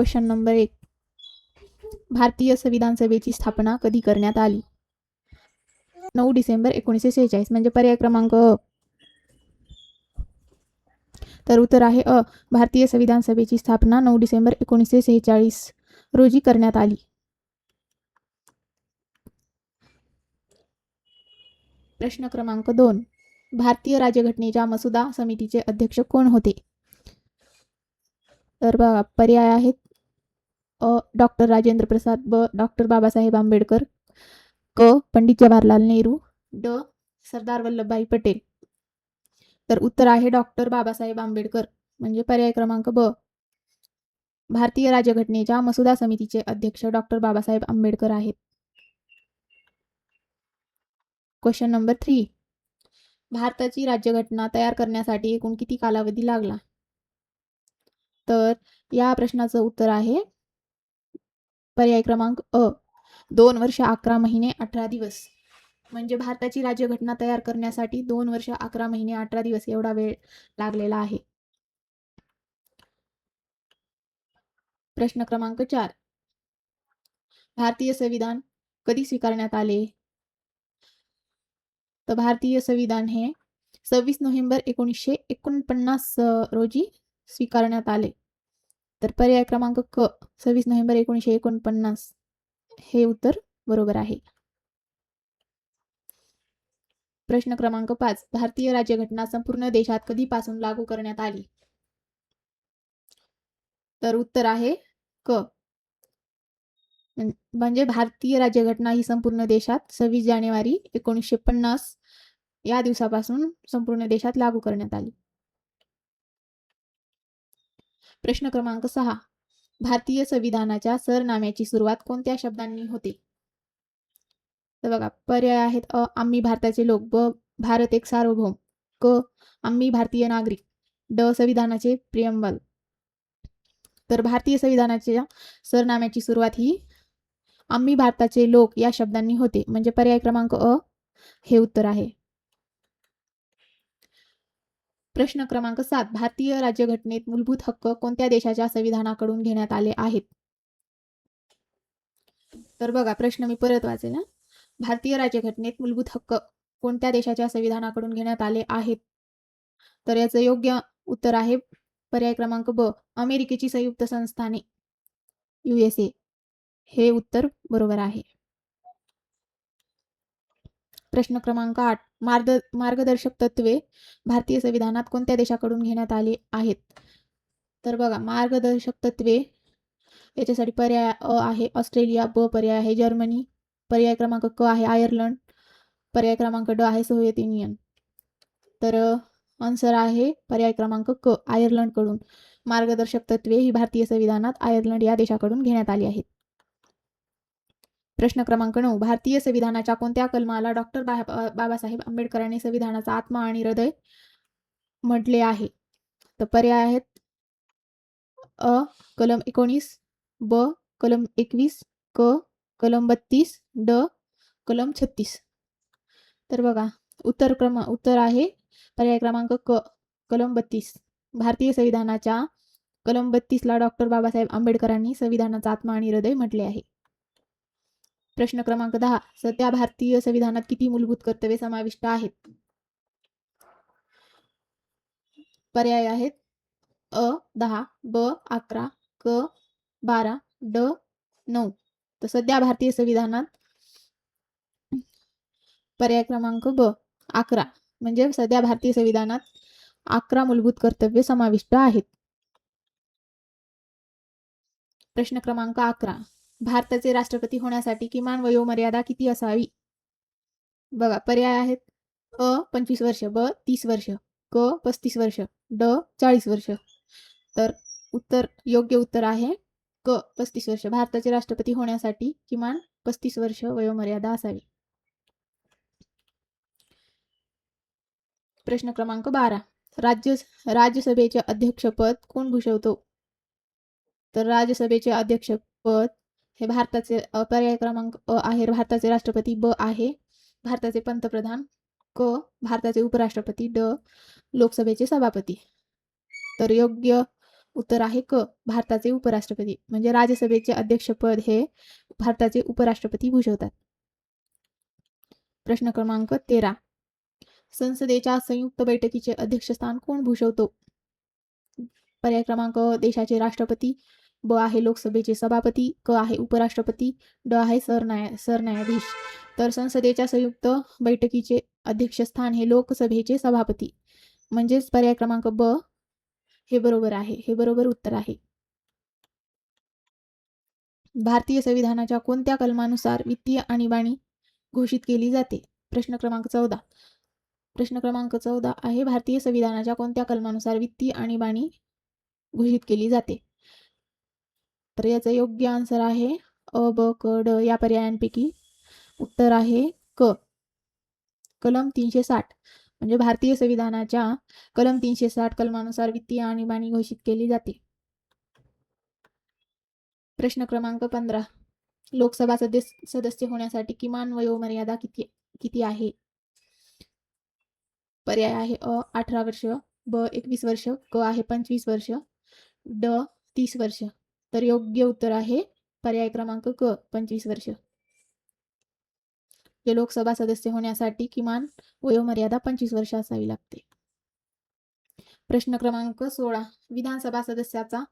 Question number 1. भारतीय संविधान सभेची स्थापना कधी करण्यात आली? 9 डिसेंबर 1946. म्हणजे पर्याय क्रमांक अ. तर उत्तर आहे अ. भारतीय संविधान सभेची स्थापना 9 डिसेंबर 1946 रोजी करण्यात आली. प्रश्न क्रमांक 2. भारतीय राज्यघटनेच्या मसुदा समितीचे अध्यक्ष कोण होते? तर बघा पर्याय आहेत अ. डॉक्टर राजेंद्र प्रसाद, ब. डॉक्टर बाबासाहेब आंबेडकर, क. पंडित जवाहरलाल नेहरू, ड. सरदार वल्लभभाई पटेल. तर उत्तर आहे डॉक्टर बाबासाहेब आंबेडकर. म्हणजे पर्याय क्रमांक ब. भारतीय राज्यघटनेच्या मसुदा समितीचे अध्यक्ष डॉक्टर बाबासाहेब आंबेडकर आहेत. Question number 3. भारताची राज्यघटना तयार करण्यासाठी एकूण किती कालावधी लागला? तर या प्रश्नाचं उत्तर आहे पर्याय क्रमांक अ. 2 वर्ष 11 महिने 18 दिवस. म्हणजे भारताची राज्यघटना तयार करण्यासाठी 2 वर्ष 11 महिने 18 दिवस एवढा वेळ लागलेला आहे. प्रश्न क्रमांक 4. भारतीय संविधान कधी स्वीकारण्यात आले? तर भारतीय संविधान हे 26 नोव्हेंबर 1949 रोजी स्वीकारण्यात आले. तर पर्याय क्रमांक क. 26 नोव्हेंबर 1949 हे उत्तर बरोबर आहे. प्रश्न क्रमांक 5. भारतीय राज्यघटना संपूर्ण देशात कधीपासून लागू करण्यात आली? तर उत्तर आहे क. म्हणजे भारतीय राज्यघटना ही संपूर्ण देशात 26 जानेवारी 1950 या दिवसापासून संपूर्ण देशात लागू करण्यात आली. प्रश्न क्रमांक 6. भारतीय संविधानाच्या सरनाम्याची सुरुवात कोणत्या शब्दांनी होते? तर बघा पर्याय आहेत अ. आम्ही भारताचे लोक, ब. भारत एक सार्वभौम, क. आम्ही भारतीय नागरिक, ड. संविधानाचे प्रियम्बल. तर भारतीय संविधानाच्या सरनाम्याची सुरुवात ही आम्ही भारताचे लोक या शब्दांनी होते. म्हणजे पर्याय क्रमांक अ हे उत्तर आहे. प्रश्न क्रमांक 7. भारतीय राज्यघटनेत मूलभूत हक्क कोणत्या देशाच्या संविधानाकडून घेण्यात आले आहेत? तर बघा प्रश्न मी परत वाचेल. भारतीय राज्यघटनेत मूलभूत हक्क कोणत्या देशाच्या संविधानाकडून घेण्यात आले आहेत? तर याचं योग्य उत्तर आहे पर्याय क्रमांक ब. अमेरिकेची संयुक्त संस्थाने USA हे उत्तर बरोबर आहे. प्रश्न क्रमांक 8. मार्गदर्शक तत्वे भारतीय संविधानात कोणत्या देशाकडून घेण्यात आले आहेत? तर बघा मार्गदर्शक तत्वे याच्यासाठी पर्याय अ आहे ऑस्ट्रेलिया, ब. पर्याय आहे जर्मनी, पर्याय क्रमांक क आहे आयर्लंड, पर्याय क्रमांक ड आहे सोव्हिएत युनियन. तर आन्सर आहे पर्याय क्रमांक क. आयर्लंडकडून मार्गदर्शक तत्वे ही भारतीय संविधानात आयर्लंड या देशाकडून घेण्यात आली आहेत. प्रश्न क्रमांक 9. भारतीय संविधानाच्या कोणत्या कलमाला डॉक्टर बाबासाहेब आंबेडकरांनी संविधानाचा आत्मा आणि हृदय म्हटले आहे? तर पर्याय आहेत अ. कलम 19, ब. कलम 21, क. कलम 32, ड. कलम 36. तर बघा उत्तर आहे पर्याय क्रमांक क. कलम 32. भारतीय संविधानाच्या कलम 32 ला डॉक्टर बाबासाहेब आंबेडकरांनी संविधानाचा आत्मा आणि हृदय म्हटले आहे. प्रश्न क्रमांक 10. सध्या भारतीय संविधानात किती मूलभूत कर्तव्ये समाविष्ट आहेत? पर्याय आहेत अ. 10, ब. 11, क. 12, ड. 9. तर सध्या भारतीय संविधानात पर्याय क्रमांक ब. 11. म्हणजे सध्या भारतीय संविधानात 11 मूलभूत कर्तव्ये समाविष्ट आहेत. प्रश्न क्रमांक 11. भारताचे राष्ट्रपती होण्यासाठी किमान वयोमर्यादा किती असावी? बघा पर्याय आहेत अ. 25 वर्ष, ब. 30 वर्ष, क. 35 वर्ष, ड. 40 वर्ष. तर योग्य उत्तर आहे क. 35 वर्ष. भारताचे राष्ट्रपती होण्यासाठी किमान 35 वर्ष वयोमर्यादा असावी. प्रश्न क्रमांक 12. राज्यसभेचे अध्यक्षपद कोण भूषवतो? तर राज्यसभेचे अध्यक्षपद हे भारताचे पर्याय क्रमांक अ आहे भारताचे राष्ट्रपती, ब. आहे भारताचे पंतप्रधान, क. भारताचे उपराष्ट्रपती, ड. लोकसभेचे सभापती. तर योग्य उत्तर आहे क, भारताचे उपराष्ट्रपती. म्हणजे राज्यसभेचे अध्यक्षपद हे भारताचे उपराष्ट्रपती भूषवतात. प्रश्न क्रमांक 13. संसदेच्या संयुक्त बैठकीचे अध्यक्षस्थान कोण भूषवतो? पर्याय क्रमांक देशाचे राष्ट्रपती, ब आहे लोकसभेचे सभापती, क आहे उपराष्ट्रपती, ड आहे सरन्यायाधीश. तर संसदेच्या संयुक्त बैठकीचे अध्यक्षस्थान हे लोकसभेचे सभापती. म्हणजेच पर्याय क्रमांक ब हे बरोबर आहे. हे बरोबर उत्तर आहे. भारतीय संविधानाच्या कोणत्या कलमानुसार वित्तीय आणीबाणी घोषित केली जाते? प्रश्न क्रमांक 14. प्रश्न क्रमांक 14 आहे भारतीय संविधानाच्या कोणत्या कलमानुसार वित्तीय आणीबाणी घोषित केली जाते? तर याचं योग्य आन्सर आहे अ, ब, क, ड या पर्यायांपैकी उत्तर आहे क, कलम 360. म्हणजे भारतीय संविधानाच्या कलम 360 कलमानुसार वित्तीय आणीबाणी घोषित केली जाते. प्रश्न क्रमांक 15. लोकसभा सदस्य होण्यासाठी किमान वयोमर्यादा किती आहे? पर्याय आहे अ 18 वर्ष, ब 21 वर्ष, क आहे 25 वर्ष, ड 30 वर्ष. तर योग्य उत्तर आहे पर्याय क्रमांक क 25 वर्ष. जे लोकसभा सदस्य होण्यासाठी किमान वयोमर्यादा 25 वर्ष असावी लागते. प्रश्न क्रमांक 16. विधानसभा सदस्याचा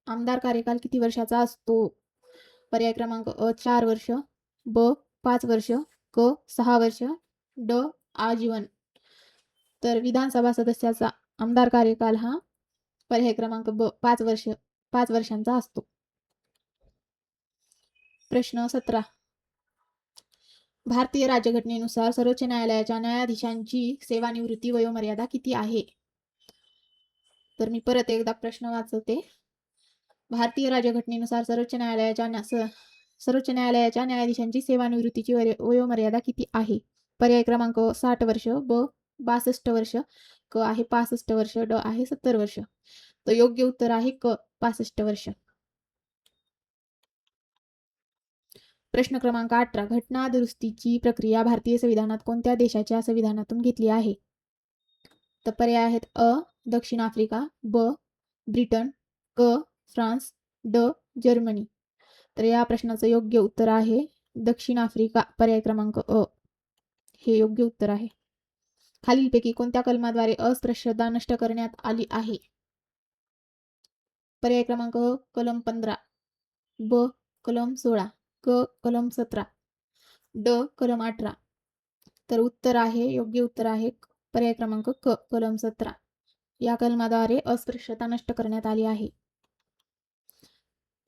आमदार कार्यकाल किती वर्षाचा असतो? पर्याय क्रमांक अ 4 वर्ष, ब 5 वर्ष, क 6 वर्ष, ड आजीवन. तर विधानसभा सदस्याचा आमदार कार्यकाल हा पर्याय क्रमांक ब 5 वर्षांचा असतो. प्रश्न 17. भारतीय राज्यघटनेनुसार सर्वोच्च न्यायालयाच्या न्यायाधीशांची सेवानिवृत्ती वयोमर्यादा किती आहे? तर मी परत एकदा प्रश्न वाचवते. भारतीय राज्यघटनेनुसार सर्वोच्च न्यायालयाच्या न्यायाधीशांची सेवानिवृत्तीची वयोमर्यादा किती आहे? पर्याय क्रमांक 60 वर्ष, ब 62 वर्ष, क आहे 65 वर्ष, ड आहे 70 वर्ष. तर योग्य उत्तर आहे क 65 वर्ष. प्रश्न क्रमांक 18. घटना दुरुस्तीची प्रक्रिया भारतीय संविधानात कोणत्या देशाच्या संविधानातून घेतली आहे? तर पर्याय आहेत अ दक्षिण आफ्रिका, ब ब्रिटन, क फ्रान्स, ड जर्मनी. तर या प्रश्नाचं योग्य उत्तर आहे दक्षिण आफ्रिका. पर्याय क्रमांक अ हे योग्य उत्तर आहे. खालीलपैकी कोणत्या कलमाद्वारे अस्पृश्यता नष्ट करण्यात आली आहे? पर्याय क्रमांक कलम 15, ब कलम 16, क कलम 17, ड कलम 18. तर उत्तर आहे योग्य उत्तर आहे पर्याय क्रमांक क कलम 17. या कलमाद्वारे अस्पृश्यता नष्ट करण्यात आली आहे.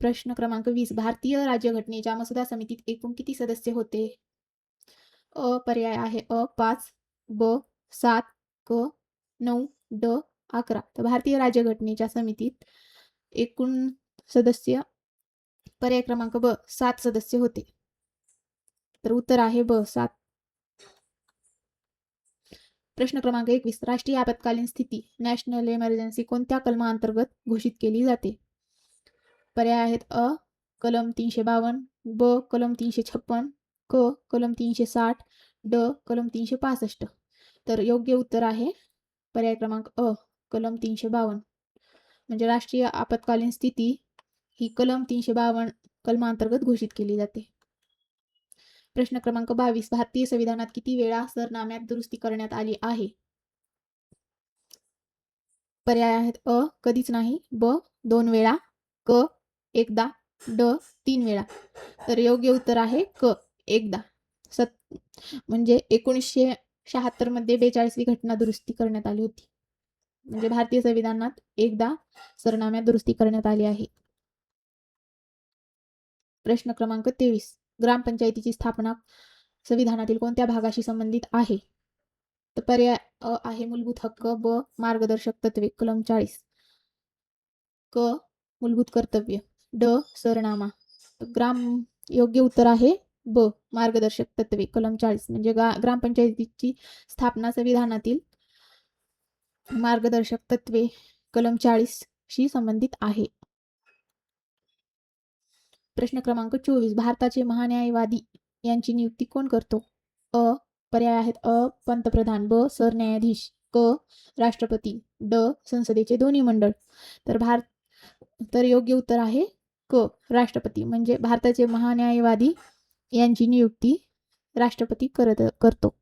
प्रश्न क्रमांक 20. भारतीय राज्यघटनेच्या मसुदा समितीत एकूण किती सदस्य होते? अ पर्याय आहे अ 5, ब 7, क 9, ड 11. तर भारतीय राज्यघटनेच्या समितीत एकूण सदस्य पर्याय क्रमांक ब 7 सदस्य होते. तर उत्तर आहे ब 7. प्रश्न क्रमांक 21. राष्ट्रीय आपत्कालीन स्थिती नॅशनल इमर्जन्सी कोणत्या कलमाअंतर्गत घोषित केली जाते? पर्याय आहेत अ कलम 352, ब कलम 356, क कलम 360, ड कलम 365. तर योग्य उत्तर आहे पर्याय क्रमांक अ कलम 352. म्हणजे राष्ट्रीय आपत्कालीन स्थिती ही कलम 352 कलमाअंतर्गत घोषित केली जाते. प्रश्न क्रमांक 22. भारतीय संविधानात किती वेळा सरनाम्यात दुरुस्ती करण्यात आली आहे? पर्याय आहेत अ कधीच नाही, ब 2 वेळा, क एकदा, ड 3 वेळा. तर योग्य उत्तर आहे क एकदा. म्हणजे 1976 मध्ये 42वी घटना दुरुस्ती करण्यात आली होती. म्हणजे भारतीय संविधानात एकदा सरनाम्यात दुरुस्ती करण्यात आली आहे. प्रश्न क्रमांक 23. ग्रामपंचायतीची स्थापना संविधानातील कोणत्या भागाशी संबंधित आहे? तर पर्याय अ आहे मूलभूत हक्क, ब मार्गदर्शक तत्वे कलम 40, क मूलभूत कर्तव्य, ड सरनामा. योग्य उत्तर आहे ब मार्गदर्शक तत्वे कलम 40. म्हणजे ग्रामपंचायतीची स्थापना संविधानातील मार्गदर्शक तत्वे कलम 40 शी संबंधित आहे. प्रश्न क्रमांक 24. भारताचे महान्यायवादी यांची नियुक्ती कोण करतो? अ पर्याय आहेत अ पंतप्रधान, ब सरन्यायाधीश, क राष्ट्रपती, ड संसदेचे दोन्ही मंडळ. तर तर योग्य उत्तर आहे क राष्ट्रपती. म्हणजे भारताचे महान्यायवादी यांची नियुक्ती राष्ट्रपती करतो.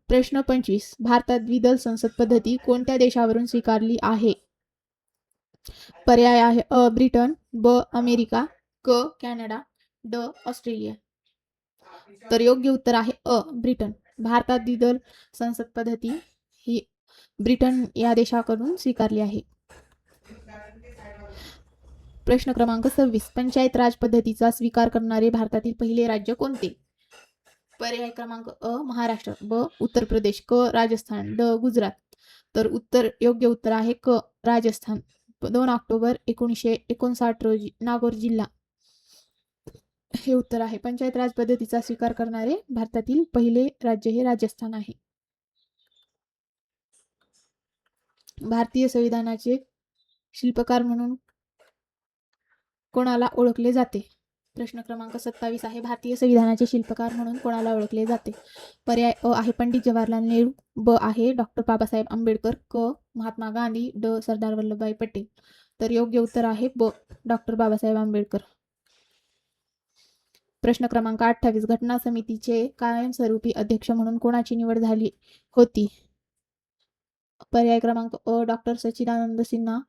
प्रश्न 25. भारतात द्विदल संसद पद्धती कोणत्या देशावरून स्वीकारली आहे? पर्याय आहे अ ब्रिटन, ब अमेरिका, क कॅनडा, ड ऑस्ट्रेलिया. तर योग्य उत्तर आहे अ ब्रिटन. भारतात द्विदल संसद पद्धती ही ब्रिटन या देशाकडून स्वीकारली आहे. प्रश्न क्रमांक 26. पंचायत राज पद्धतीचा स्वीकार करणारे भारतातील पहिले राज्य कोणते? पर्याय क्रमांक अ महाराष्ट्र, ब उत्तर प्रदेश, क राजस्थान, ड गुजरात. तर योग्य उत्तर आहे क राजस्थान. 2 ऑक्टोबर 1959 रोजी नागौर जिल्हा हे उत्तर आहे. पंचायत राज पद्धतीचा स्वीकार करणारे भारतातील पहिले राज्य हे राजस्थान आहे. भारतीय संविधानाचे शिल्पकार म्हणून कोणाला ओळखले जाते? प्रश्न क्रमांक 27 आहे. भारतीय संविधानाचे शिल्पकार म्हणून कोणाला ओळखले जाते? पर्याय अ आहे पंडित जवाहरलाल नेहरू, ब आहे डॉक्टर बाबासाहेब आंबेडकर, क महात्मा गांधी, ड सरदार वल्लभभाई पटेल. तर योग्य उत्तर आहे ब डॉक्टर बाबासाहेब आंबेडकर. प्रश्न क्रमांक 28. घटना समितीचे कायमस्वरूपी अध्यक्ष म्हणून कोणाची निवड झाली होती? पर्याय क्रमांक अ डॉक्टर सच्चिदानंद सिन्हा,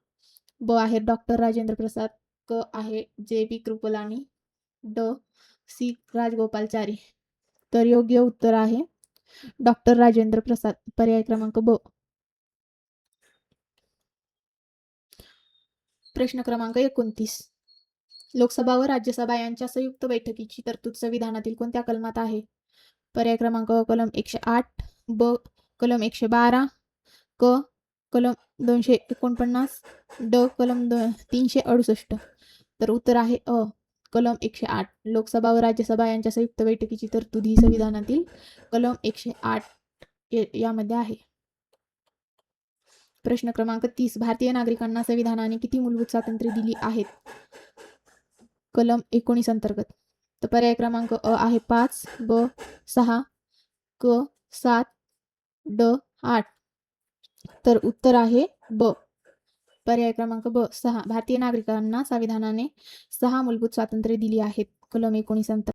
ब आहे डॉक्टर राजेंद्र प्रसाद, क आहे जे बी कृपलानी, ड सी राजगोपालचारी. तर योग्य उत्तर आहे डॉक्टर राजेंद्र प्रसाद. पर्याय क्रमांक ब. प्रश्न क्रमांक 29. लोकसभा व राज्यसभा यांच्या संयुक्त बैठकीची तरतूद संविधानातील कोणत्या कलमात आहे? पर्याय क्रमांक अ कलम 108, ब कलम 112, क कलम 249, ड कलम 368. तर उत्तर आहे अ कलम 108. लोकसभा व राज्यसभा यांच्या संयुक्त बैठकीची तरतूद ही संविधानातील कलम 108 यामध्ये आहे. प्रश्न क्रमांक 30. भारतीय नागरिकांना संविधानाने किती मूलभूत स्वातंत्र्य दिली आहेत? कलम 19 अंतर्गत. तर पर्याय क्रमांक अ आहे 5, ब 6, क 7, ड 8. तर उत्तर आहे ब. पर्याय क्रमांक ब 6. भारतीय नागरिकांना संविधानाने 6 मूलभूत स्वातंत्र्य दिली आहेत कलम 19 अंतर्गत.